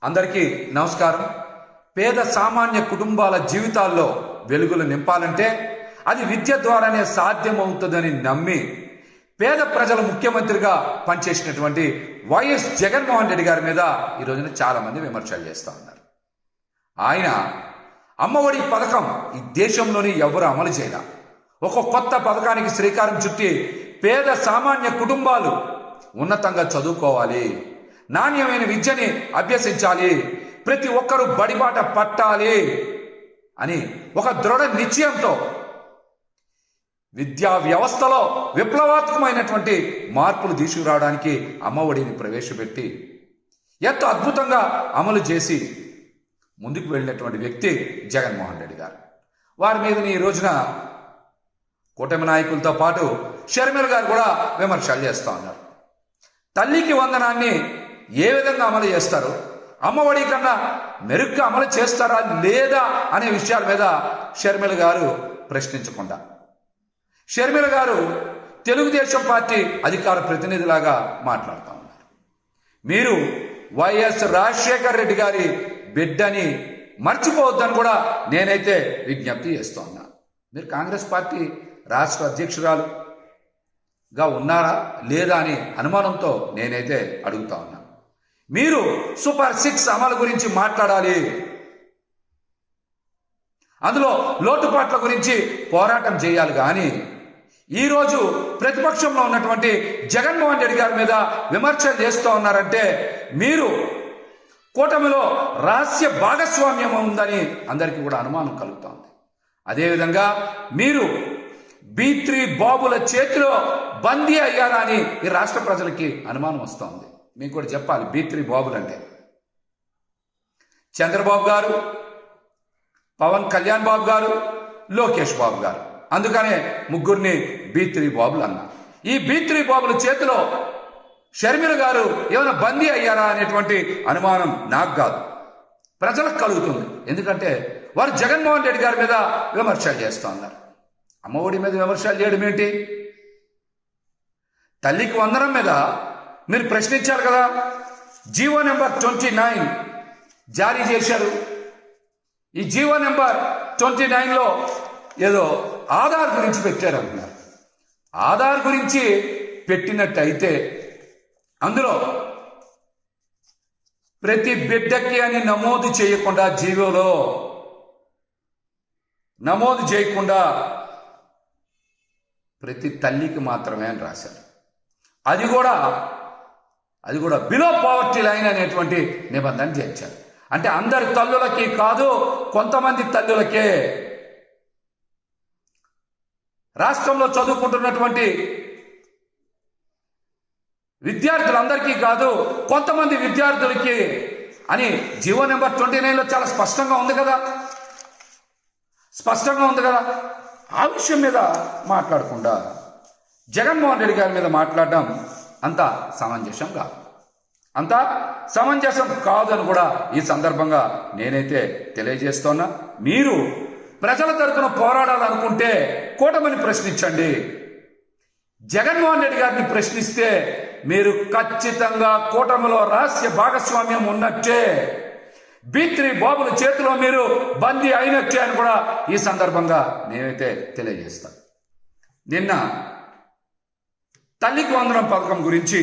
అందరికీ నమస్కారం. పేద సామాన్య కుటుంబాల జీవితాల్లో వెలుగులు నింపాలంటే అది విద్య ద్వారానే సాధ్యమవుతుందని నమ్మి పేద ప్రజల ముఖ్యమంత్రిగా పనిచేసినటువంటి వైఎస్ జగన్మోహన్ రెడ్డి గారి మీద ఈ రోజున చాలా మంది విమర్శలు చేస్తూ ఉన్నారు. ఆయన అమ్మఒడి పథకం ఈ దేశంలోని ఎవరు అమలు చేయాల, ఒక కొత్త పథకానికి శ్రీకారం చుట్టి పేద సామాన్య కుటుంబాలు ఉన్నతంగా చదువుకోవాలి, నాణ్యమైన విద్యని అభ్యసించాలి, ప్రతి ఒక్కరూ బడిబాట పట్టాలి అని ఒక దృఢ నిశ్చయంతో విద్యా వ్యవస్థలో విప్లవాత్మకమైనటువంటి మార్పులు తీసుకురావడానికి అమ్మఒడిని ప్రవేశపెట్టి ఎంతో అద్భుతంగా అమలు చేసి ముందుకు వెళ్ళినటువంటి వ్యక్తి జగన్మోహన్ రెడ్డి గారు. వారి మీద ఈ రోజున కూటమి నాయకులతో పాటు షర్మిల గారు కూడా విమర్శలు చేస్తూ ఉన్నారు. తల్లికి వందనాన్ని ఏ విధంగా అమలు చేస్తారు, అమ్మఒడి కన్నా మెరుగ్గా అమలు చేస్తారా లేదా అనే విషయాల మీద షర్మిల గారు ప్రశ్నించకుండా, షర్మిల గారు తెలుగుదేశం పార్టీ అధికార ప్రతినిధిలాగా మాట్లాడుతూ ఉన్నారు. మీరు వైఎస్ రాజశేఖర్ రెడ్డి గారి బిడ్డని మర్చిపోవద్దని కూడా నేనైతే విజ్ఞప్తి చేస్తూ ఉన్నా. మీరు కాంగ్రెస్ పార్టీ రాష్ట్ర అధ్యక్షురాలుగా ఉన్నారా లేదా అని అనుమానంతో నేనైతే అడుగుతా ఉన్నా. మీరు సూపర్ 6 అమలు గురించి మాట్లాడాలి, అందులో లోటుపాట్ల గురించి పోరాటం చేయాలి. కానీ ఈరోజు ప్రతిపక్షంలో ఉన్నటువంటి జగన్మోహన్ రెడ్డి గారి మీద విమర్శలు చేస్తూ ఉన్నారంటే మీరు కూటమిలో రహస్య భాగస్వామ్యం ఉందని అందరికీ కూడా అనుమానం కలుగుతోంది. అదేవిధంగా మీరు B3 బాబుల చేతిలో బందీ అయ్యారా అని ఈ రాష్ట్ర ప్రజలకి అనుమానం వస్తోంది. మీకు కూడా చెప్పాలి, B3 బాబులు అంటే చంద్రబాబు గారు, పవన్ కళ్యాణ్ బాబు గారు, లోకేష్ బాబు గారు. అందుకనే ముగ్గురిని B3 బాబులు అన్నా. ఈ B3 బాబుల చేతిలో షర్మిల గారు ఏమైనా బందీ అయ్యారా అనేటువంటి అనుమానం నాకు కాదు, ప్రజలకు కలుగుతుంది. ఎందుకంటే వారు జగన్మోహన్ రెడ్డి గారి మీద విమర్శలు చేస్తూ ఉన్నారు. అమ్మఒడి మీద విమర్శలు చేయడం ఏంటి? తల్లికి వందనం మీద మీరు ప్రశ్నించారు కదా. జీవో నెంబర్ 29 జారీ చేశారు. ఈ జీవో నెంబర్ 29లో ఏదో ఆధార్ గురించి పెట్టారంటున్నారు. ఆధార్ గురించి పెట్టినట్టయితే అందులో ప్రతి బిడ్డకి అని నమోదు చేయకుండా, జీవోలో నమోదు చేయకుండా ప్రతి తల్లికి మాత్రమే అని రాశారు. అది కూడా బిలో పావర్టీ లైన్ అనేటువంటి నిబంధన చేర్చారు. అంటే అందరి తల్లులకి కాదు, కొంతమంది తల్లులకే, రాష్ట్రంలో చదువుకుంటున్నటువంటి విద్యార్థులందరికీ కాదు, కొంతమంది విద్యార్థులకి అని జీవో నెంబర్ 29లో చాలా స్పష్టంగా ఉంది కదా. ఆ విషయం మీద మాట్లాడకుండా జగన్మోహన్ రెడ్డి గారి మీద మాట్లాడడం అంత సమంజసం కాదని కూడా ఈ సందర్భంగా నేనైతే తెలియజేస్తున్నా. మీరు ప్రజల తరపున పోరాడాలనుకుంటే కూటమిని ప్రశ్నించండి. జగన్మోహన్ రెడ్డి గారిని ప్రశ్నిస్తే మీరు ఖచ్చితంగా కూటమిలో రహస్య భాగస్వామ్యం ఉన్నట్టే, B3 బాబుల చేతిలో మీరు బందీ అయినట్టే అని కూడా ఈ సందర్భంగా నేనైతే తెలియజేస్తాను. నిన్న తల్లికి వందనం పథకం గురించి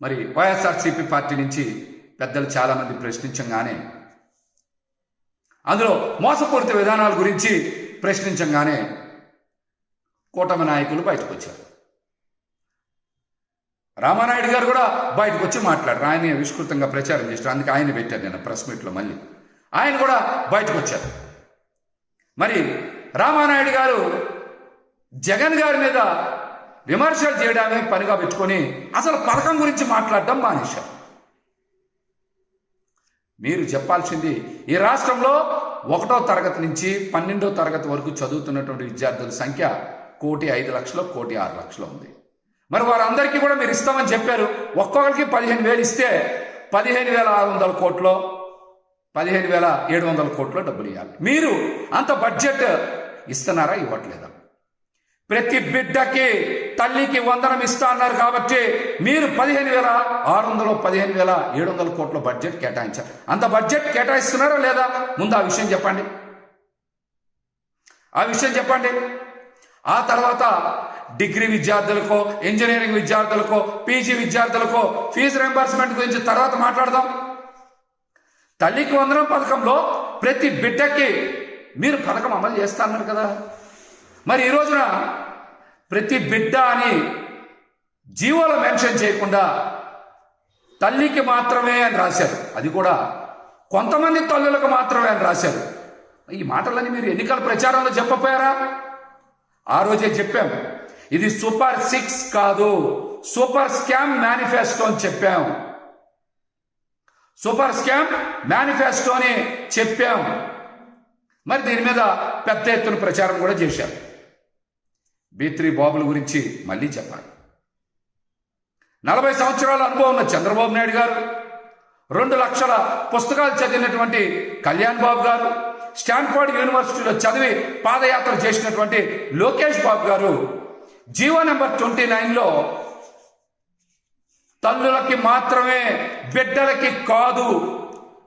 మరి వైఎస్ఆర్సీపీ పార్టీ నుంచి పెద్దలు చాలామంది ప్రశ్నించగానే, అందులో మోసపూరిత విధానాల గురించి ప్రశ్నించగానే కూటమి నాయకులు బయటకు వచ్చారు. రామానాయుడు గారు కూడా బయటకు వచ్చి మాట్లాడారు. ఆయన విస్తృతంగా ప్రచారం చేస్తారు, అందుకే ఆయన పెట్టారు నేను ప్రెస్ మీట్లో. మళ్ళీ ఆయన కూడా బయటకు వచ్చారు. మరి రామానాయుడు గారు జగన్ గారి మీద విమర్శలు చేయడమే పనిగా పెట్టుకొని అసలు పథకం గురించి మాట్లాడడం మానేశారు. మీరు చెప్పాల్సింది, ఈ రాష్ట్రంలో 1వ తరగతి నుంచి 12వ తరగతి వరకు చదువుతున్నటువంటి విద్యార్థుల సంఖ్య 1,05,00,000, 1,06,00,000 ఉంది. మరి వారందరికీ కూడా మీరు ఇస్తామని చెప్పారు. ఒక్కొక్కరికి 15,000 ఇస్తే 15,600 కోట్లు, 15,700 కోట్లు డబ్బులు ఇవ్వాలి. మీరు అంత బడ్జెట్ ఇస్తున్నారా, ఇవ్వట్లేదా? ప్రతి బిడ్డకి తల్లికి వందనం ఇస్తా అన్నారు కాబట్టి మీరు 15,600 15,700 కోట్ల బడ్జెట్ కేటాయించారు. అంత బడ్జెట్ కేటాయిస్తున్నారా లేదా? ముందు ఆ విషయం చెప్పండి. ఆ తర్వాత డిగ్రీ విద్యార్థులకో, ఇంజనీరింగ్ విద్యార్థులకో, పీజీ విద్యార్థులకో ఫీజు రింబర్స్మెంట్ గురించి తర్వాత మాట్లాడదాం. తల్లికి వందనం పథకంలో ప్రతి బిడ్డకి మీరు పథకం అమలు చేస్తా అన్నారు కదా. మరి ఈ రోజున ప్రతి బిడ్డ అని జీవోలో మెన్షన్ చేయకుండా తల్లికి మాత్రమే అని రాశారు. అది కూడా కొంతమంది తల్లులకు మాత్రమే అని రాశారు. ఈ మాటలని మీరు ఎన్నికల ప్రచారంలో చెప్పపోయారా? ఆ రోజే చెప్పాం, ఇది సూపర్ 6 కాదు, సూపర్ స్కామ్ మేనిఫెస్టో అని చెప్పాం. సూపర్ స్కామ్ మేనిఫెస్టో అని చెప్పాం. మరి దీని మీద పెద్ద ఎత్తున ప్రచారం కూడా చేశారు. B3 బాబుల గురించి మళ్ళీ చెప్పాలి. 40 సంవత్సరాల అనుభవం ఉన్న చంద్రబాబు నాయుడు గారు, 2 లక్షల పుస్తకాలు చదివినటువంటి కళ్యాణ్ బాబు గారు, స్టాన్ఫోర్డ్ యూనివర్సిటీలో చదివి పాదయాత్ర చేసినటువంటి లోకేష్ బాబు గారు జీవో నెంబర్ 29లో తల్లులకి మాత్రమే, బిడ్డలకి కాదు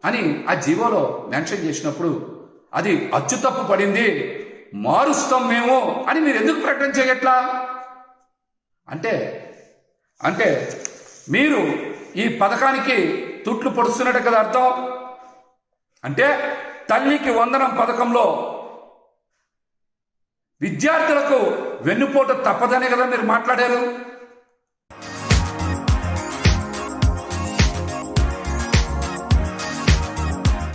అని ఆ జీవోలో మెన్షన్ చేసినప్పుడు అది అచ్చుతప్పు పడింది, మారుస్తాం మేము అని మీరు ఎందుకు ప్రకటన చేయట్లా? అంటే మీరు ఈ పథకానికి తుట్లు పొడుస్తున్నట్టు కదా అర్థం. అంటే తల్లికి వందనం పథకంలో విద్యార్థులకు వెన్నుపోటు తప్పదనే కదా మీరు మాట్లాడారు.